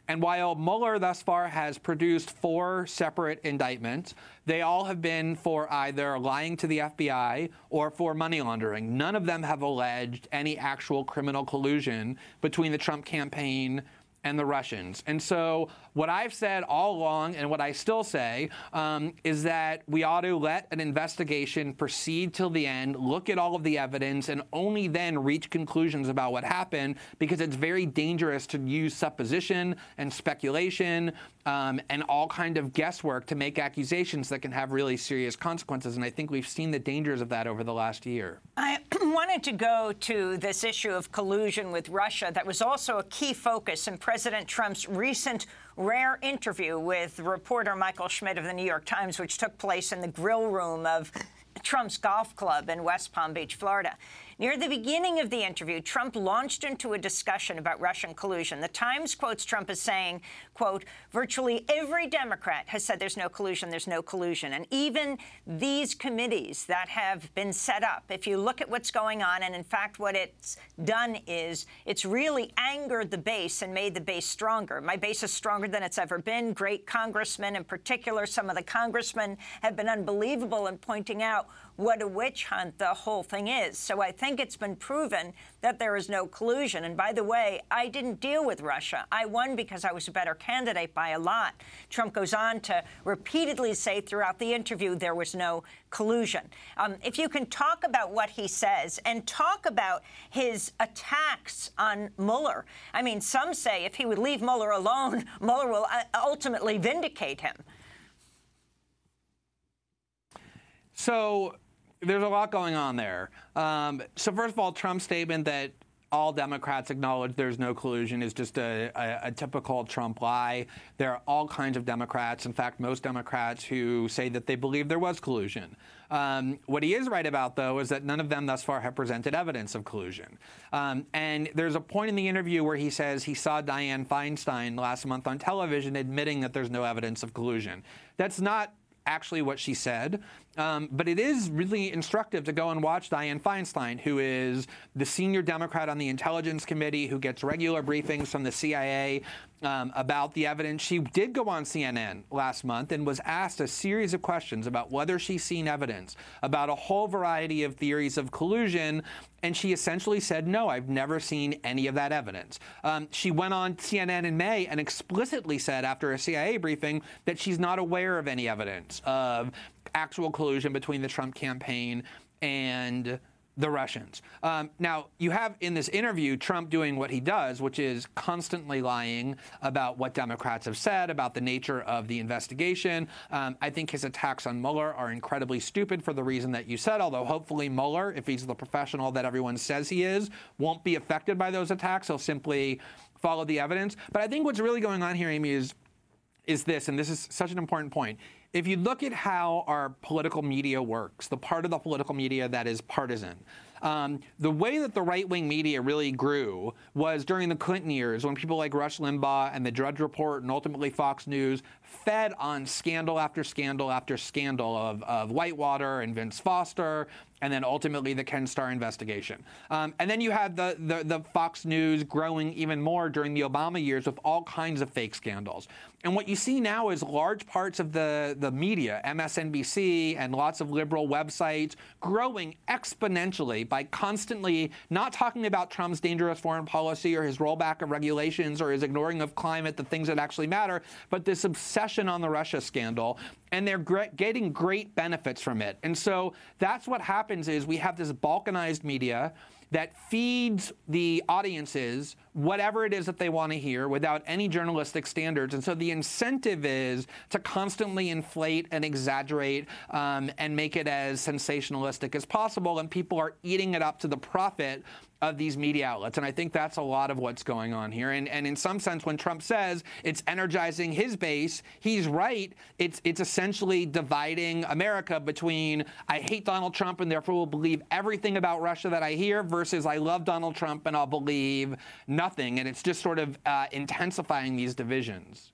And while Mueller thus far has produced 4 separate indictments, they all have been for either lying to the FBI or for money laundering. None of them have alleged any actual criminal collusion between the Trump campaign and the Russians. And so what I've said all along, and what I still say, is that we ought to let an investigation proceed till the end, look at all of the evidence, and only then reach conclusions about what happened, because it's very dangerous to use supposition and speculation and all kind of guesswork to make accusations that can have really serious consequences. And I think we've seen the dangers of that over the last year. I wanted to go to this issue of collusion with Russia. That was also a key focus in President Trump's recent rare interview with reporter Michael Schmidt of the New York Times, which took place in the grill room of Trump's golf club in West Palm Beach, Florida. Near the beginning of the interview, Trump launched into a discussion about Russian collusion. The Times quotes Trump as saying, quote, virtually every Democrat has said there's no collusion, there's no collusion. And even these committees that have been set up, if you look at what's going on, and in fact what it's done is it's really angered the base and made the base stronger. My base is stronger than it's ever been. Great congressmen, in particular, some of the congressmen have been unbelievable in pointing out what a witch hunt the whole thing is. So I think it's been proven that there is no collusion. And by the way, I didn't deal with Russia. I won because I was a better candidate by a lot. Trump goes on to repeatedly say throughout the interview there was no collusion. If you can talk about what he says and talk about his attacks on Mueller. I mean, some say if he would leave Mueller alone, Mueller will ultimately vindicate him. So there's a lot going on there. So first of all, Trump's statement that all Democrats acknowledge there's no collusion is just a typical Trump lie. There are all kinds of Democrats, in fact, most Democrats, who say that they believe there was collusion. What he is right about, though, is that none of them thus far have presented evidence of collusion. And there's a point in the interview where he says he saw Dianne Feinstein last month on television admitting that there's no evidence of collusion. That's not actually what she said. But it is really instructive to go and watch Dianne Feinstein, who is the senior Democrat on the Intelligence Committee, who gets regular briefings from the CIA about the evidence. She did go on CNN last month and was asked a series of questions about whether she's seen evidence, about a whole variety of theories of collusion, and she essentially said, no, I've never seen any of that evidence. She went on CNN in May and explicitly said after a CIA briefing that she's not aware of any evidence of actual collusion between the Trump campaign and the Russians. Now, you have in this interview Trump doing what he does, which is constantly lying about what Democrats have said, about the nature of the investigation. I think his attacks on Mueller are incredibly stupid for the reason that you said, although hopefully Mueller, if he's the professional that everyone says he is, won't be affected by those attacks. He'll simply follow the evidence. But I think what's really going on here, Amy, is this, and this is such an important point. If you look at how our political media works, the part of the political media that is partisan, the way that the right-wing media really grew was during the Clinton years, when people like Rush Limbaugh and the Drudge Report and ultimately Fox News fed on scandal after scandal after scandal of Whitewater and Vince Foster, and then ultimately the Ken Starr investigation. And then you had the Fox News growing even more during the Obama years with all kinds of fake scandals. And what you see now is large parts of the media, MSNBC and lots of liberal websites, growing exponentially by constantly not talking about Trump's dangerous foreign policy or his rollback of regulations or his ignoring of climate, the things that actually matter, but this obsession on the Russia scandal. And they're getting great benefits from it. And so that's what happens is we have this balkanized media that feeds the audiences whatever it is that they want to hear without any journalistic standards. And so the incentive is to constantly inflate and exaggerate and make it as sensationalistic as possible. And people are eating it up to the profit of these media outlets. And I think that's a lot of what's going on here. And in some sense, when Trump says it's energizing his base, he's right. It's essentially dividing America between I hate Donald Trump and therefore will believe everything about Russia that I hear versus I love Donald Trump and I'll believe nothing. And it's just sort of intensifying these divisions.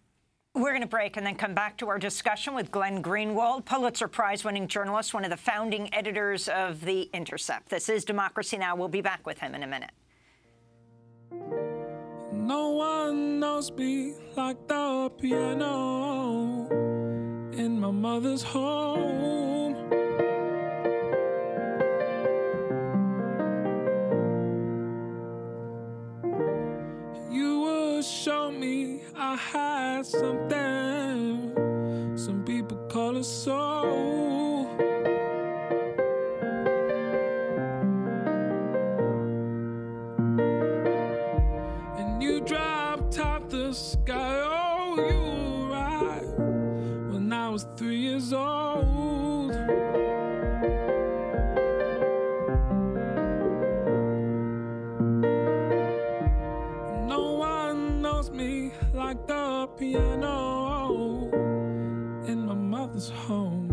We're going to break and then come back to our discussion with Glenn Greenwald, Pulitzer Prize-winning journalist, one of the founding editors of The Intercept. This is Democracy Now! We'll be back with him in a minute. No one knows me like the piano in my mother's home. You would show me I had something some people call a soul. And you dropped out the sky, oh, you were right when I was 3 years old. No one knows me like the piano in my mother's home.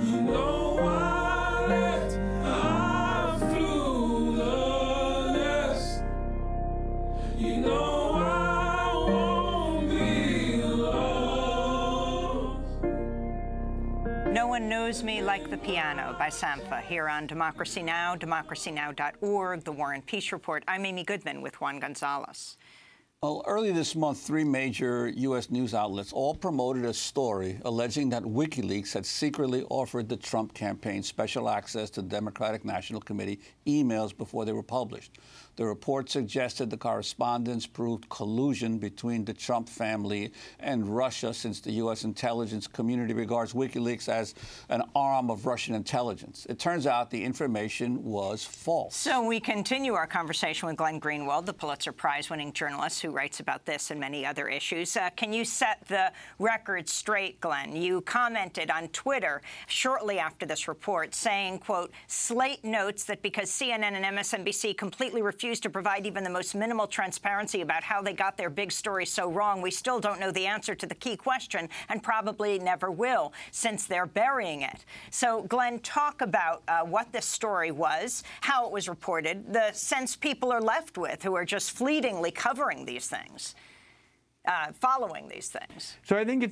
You know I left, I flew the nest. You know I won't be lost. No One Knows Me Like the Piano by Sampha here on Democracy Now!, democracynow.org, The War and Peace Report. I'm Amy Goodman with Juan Gonzalez. Well, early this month, 3 major U.S. news outlets all promoted a story alleging that WikiLeaks had secretly offered the Trump campaign special access to the Democratic National Committee emails before they were published. The report suggested the correspondence proved collusion between the Trump family and Russia, since the U.S. intelligence community regards WikiLeaks as an arm of Russian intelligence. It turns out the information was false. So we continue our conversation with Glenn Greenwald, the Pulitzer Prize-winning journalist who writes about this and many other issues. Can you set the record straight, Glenn? You commented on Twitter shortly after this report saying, quote, Slate notes that because CNN and MSNBC completely refused refuse to provide even the most minimal transparency about how they got their big story so wrong, we still don't know the answer to the key question and probably never will, since they're burying it. So, Glenn, talk about what this story was, how it was reported, the sense people are left with who are just fleetingly covering these things, following these things. So I think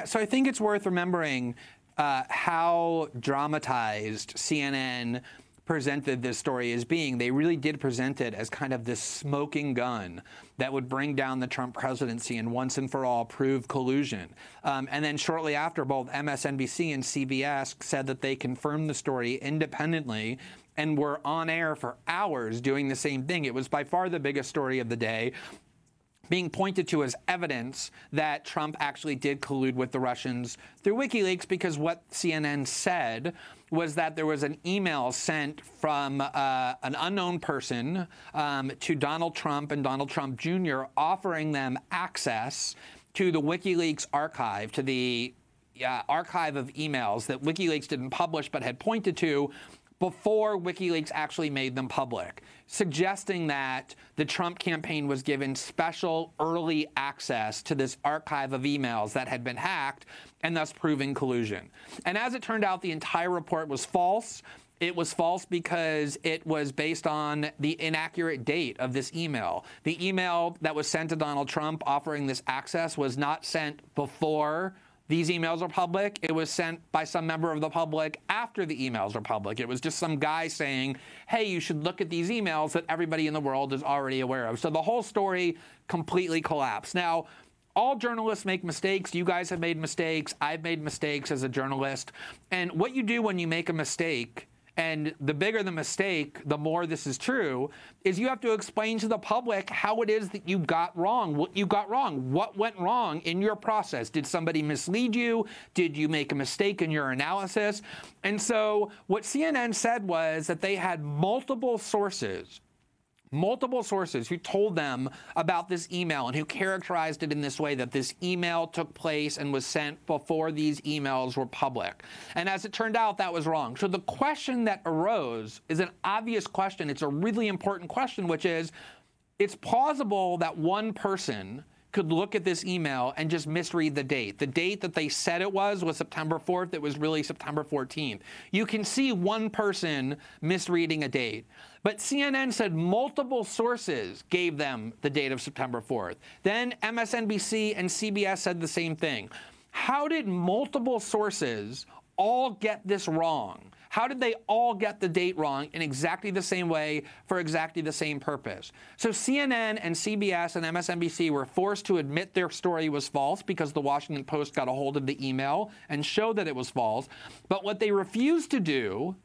so I think it's worth remembering how dramatized CNN presented this story as being. They really did present it as kind of this smoking gun that would bring down the Trump presidency and once and for all prove collusion. And then shortly after, both MSNBC and CBS said that they confirmed the story independently and were on air for hours doing the same thing. It was by far the biggest story of the day, being pointed to as evidence that Trump actually did collude with the Russians through WikiLeaks, because what CNN said was that there was an email sent from an unknown person to Donald Trump and Donald Trump Jr. offering them access to the WikiLeaks archive, to the archive of emails that WikiLeaks didn't publish but had pointed to before WikiLeaks actually made them public, suggesting that the Trump campaign was given special early access to this archive of emails that had been hacked, and thus proving collusion. And as it turned out, the entire report was false. It was false because it was based on the inaccurate date of this email. The email that was sent to Donald Trump offering this access was not sent before these emails are public. It was sent by some member of the public after the emails are public. It was just some guy saying, hey, you should look at these emails that everybody in the world is already aware of. So the whole story completely collapsed. Now, all journalists make mistakes. You guys have made mistakes. I've made mistakes as a journalist. And what you do when you make a mistake, and the bigger the mistake, the more this is true, is you have to explain to the public how it is that you got wrong, what you got wrong, what went wrong in your process. Did somebody mislead you? Did you make a mistake in your analysis? And so what CNN said was that they had multiple sources who told them about this email and who characterized it in this way, that this email took place and was sent before these emails were public. And as it turned out, that was wrong. So the question that arose is an obvious question. It's a really important question, which is, it's plausible that one person could look at this email and just misread the date. The date that they said it was September 4th. It was really September 14th. You can see one person misreading a date. But CNN said multiple sources gave them the date of September 4th. Then MSNBC and CBS said the same thing. How did multiple sources all get this wrong? How did they all get the date wrong in exactly the same way for exactly the same purpose? So CNN and CBS and MSNBC were forced to admit their story was false because the Washington Post got a hold of the email and showed that it was false. But what they refused to do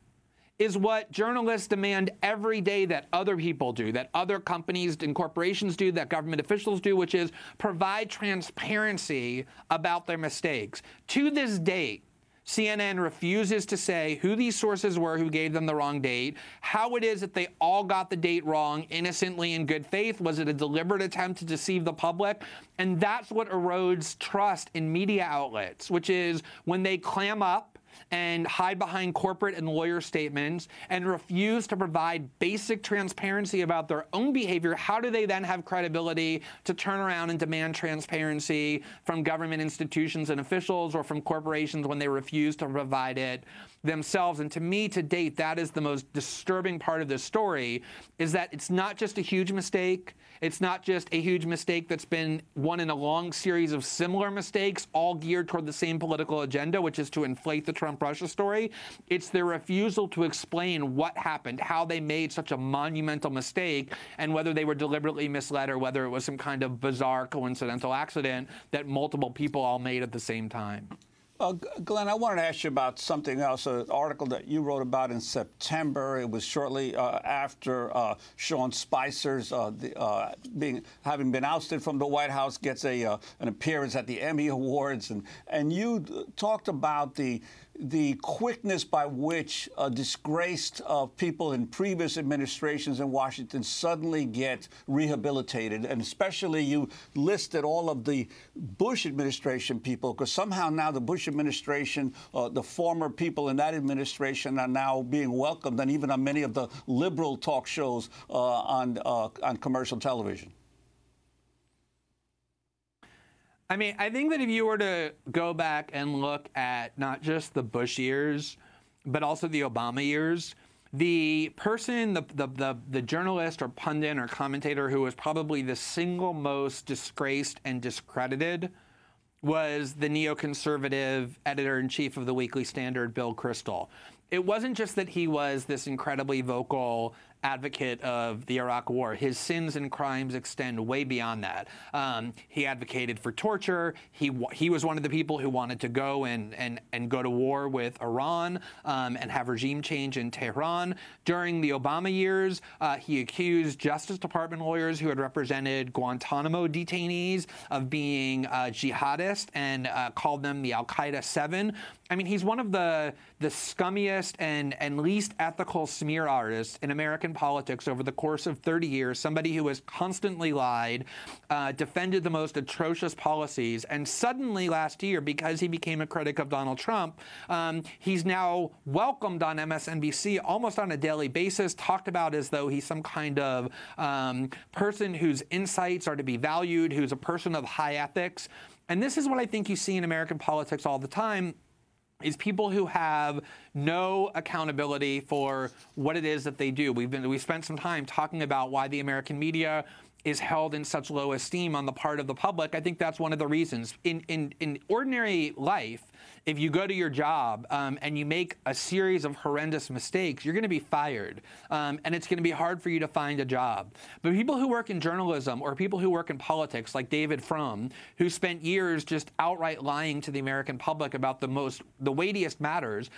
is what journalists demand every day that other people do, that other companies and corporations do, that government officials do, which is provide transparency about their mistakes. To this date, CNN refuses to say who these sources were who gave them the wrong date, how it is that they all got the date wrong innocently in good faith. Was it a deliberate attempt to deceive the public? And that's what erodes trust in media outlets, which is when they clam up and hide behind corporate and lawyer statements and refuse to provide basic transparency about their own behavior, how do they then have credibility to turn around and demand transparency from government institutions and officials or from corporations when they refuse to provide it themselves? And to me, to date, that is the most disturbing part of this story, is that it's not just a huge mistake. It's not just a huge mistake that's been one in a long series of similar mistakes, all geared toward the same political agenda, which is to inflate the Trump-Russia story. It's their refusal to explain what happened, how they made such a monumental mistake, and whether they were deliberately misled or whether it was some kind of bizarre coincidental accident that multiple people all made at the same time. Glenn, I wanted to ask you about something else, an article that you wrote about in September. It was shortly after Sean Spicer's having been ousted from the White House, gets an appearance at the Emmy Awards, and you talked about the the quickness by which disgraced people in previous administrations in Washington suddenly get rehabilitated, and especially you listed all of the Bush administration people, because somehow now the Bush administration, the former people in that administration are now being welcomed, and even on many of the liberal talk shows on commercial television. I mean, I think that if you were to go back and look at not just the Bush years, but also the Obama years, the person, the journalist or pundit or commentator who was probably the single most disgraced and discredited was the neoconservative editor-in-chief of the Weekly Standard, Bill Kristol. It wasn't just that he was this incredibly vocal advocate of the Iraq War. His sins and crimes extend way beyond that. He advocated for torture. He was one of the people who wanted to go and go to war with Iran and have regime change in Tehran. During the Obama years, he accused Justice Department lawyers who had represented Guantanamo detainees of being jihadist and called them the Al-Qaeda 7. I mean, he's one of the scummiest and least ethical smear artists in American politics over the course of 30 years, somebody who has constantly lied, defended the most atrocious policies, and suddenly last year, because he became a critic of Donald Trump, he's now welcomed on MSNBC almost on a daily basis, talked about as though he's some kind of person whose insights are to be valued, who's a person of high ethics. And this is what I think you see in American politics all the time, is people who have no accountability for what it is that they do. We spent some time talking about why the American media is held in such low esteem on the part of the public. I think that's one of the reasons. In ordinary life, if you go to your job and you make a series of horrendous mistakes, you're going to be fired. And it's going to be hard for you to find a job. But people who work in journalism or people who work in politics, like David Frum, who spent years just outright lying to the American public about the weightiest matters,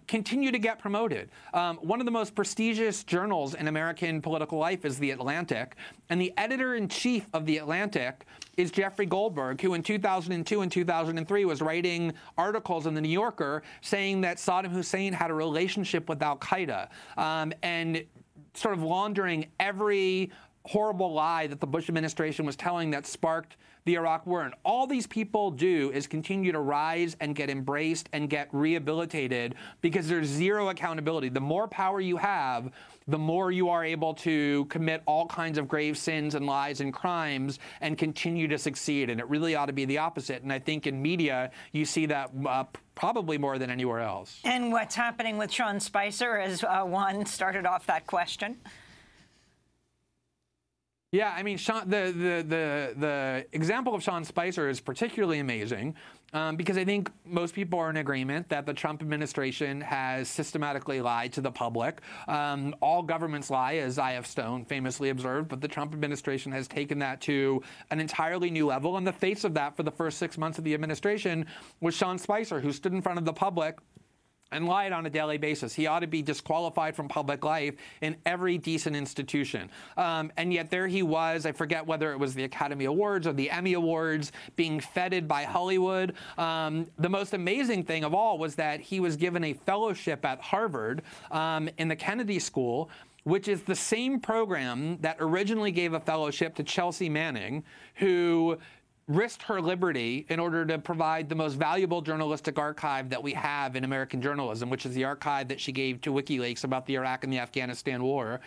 continue to get promoted. One of the most prestigious journals in American political life is The Atlantic. And the editor-in-chief of The Atlantic is Jeffrey Goldberg, who in 2002 and 2003 was writing articles in The New Yorker saying that Saddam Hussein had a relationship with al-Qaeda and sort of laundering every horrible lie that the Bush administration was telling that sparked the Iraq War. And all these people do is continue to rise and get embraced and get rehabilitated because there's zero accountability. The more power you have, the more you are able to commit all kinds of grave sins and lies and crimes and continue to succeed. And it really ought to be the opposite. And I think in media, you see that probably more than anywhere else. And what's happening with Sean Spicer, as Juan started off that question? Yeah, I mean, the example of Sean Spicer is particularly amazing because I think most people are in agreement that the Trump administration has systematically lied to the public. All governments lie, as I.F. Stone famously observed, but the Trump administration has taken that to an entirely new level. And the face of that for the first 6 months of the administration was Sean Spicer, who stood in front of the public and lied on a daily basis. He ought to be disqualified from public life in every decent institution. And yet there he was, I forget whether it was the Academy Awards or the Emmy Awards, being feted by Hollywood. The most amazing thing of all was that he was given a fellowship at Harvard in the Kennedy School, which is the same program that originally gave a fellowship to Chelsea Manning, who risked her liberty in order to provide the most valuable journalistic archive that we have in American journalism, which is the archive that she gave to WikiLeaks about the Iraq and the Afghanistan war.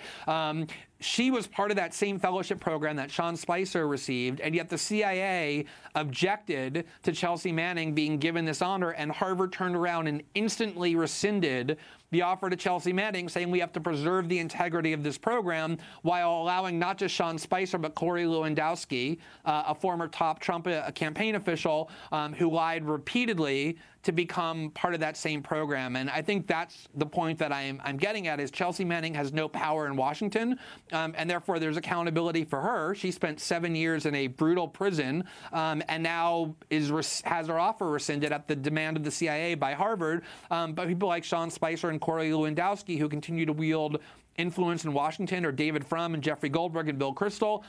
She was part of that same fellowship program that Sean Spicer received, and yet the CIA objected to Chelsea Manning being given this honor, and Harvard turned around and instantly rescinded the offer to Chelsea Manning, saying we have to preserve the integrity of this program while allowing not just Sean Spicer, but Corey Lewandowski, a former top Trump campaign official who lied repeatedly, to become part of that same program. And I think that's the point that I'm getting at, is Chelsea Manning has no power in Washington, and therefore there's accountability for her. She spent 7 years in a brutal prison and now has her offer rescinded at the demand of the CIA by Harvard. But people like Sean Spicer and Corey Lewandowski, who continue to wield influence in Washington, or David Frum and Jeffrey Goldberg and Bill Kristol,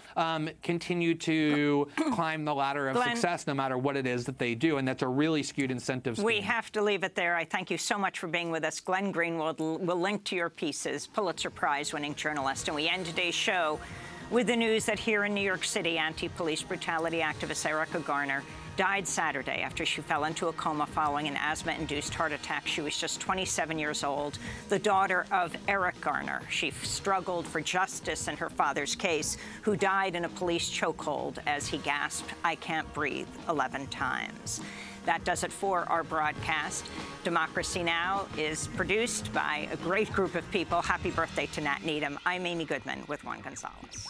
continue to climb the ladder of success no matter what it is that they do. And that's a really skewed incentive scheme. We have to leave it there. I thank you so much for being with us. Glenn Greenwald will link to your pieces, Pulitzer Prize-winning journalist. And we end today's show with the news that here in New York City, anti-police brutality activist Erica Garner died Saturday after she fell into a coma following an asthma-induced heart attack. She was just 27 years old, the daughter of Eric Garner. She struggled for justice in her father's case, who died in a police chokehold as he gasped, "I can't breathe," 11 times. That does it for our broadcast. Democracy Now! Is produced by a great group of people. Happy birthday to Nat Needham. I'm Amy Goodman with Juan Gonzalez.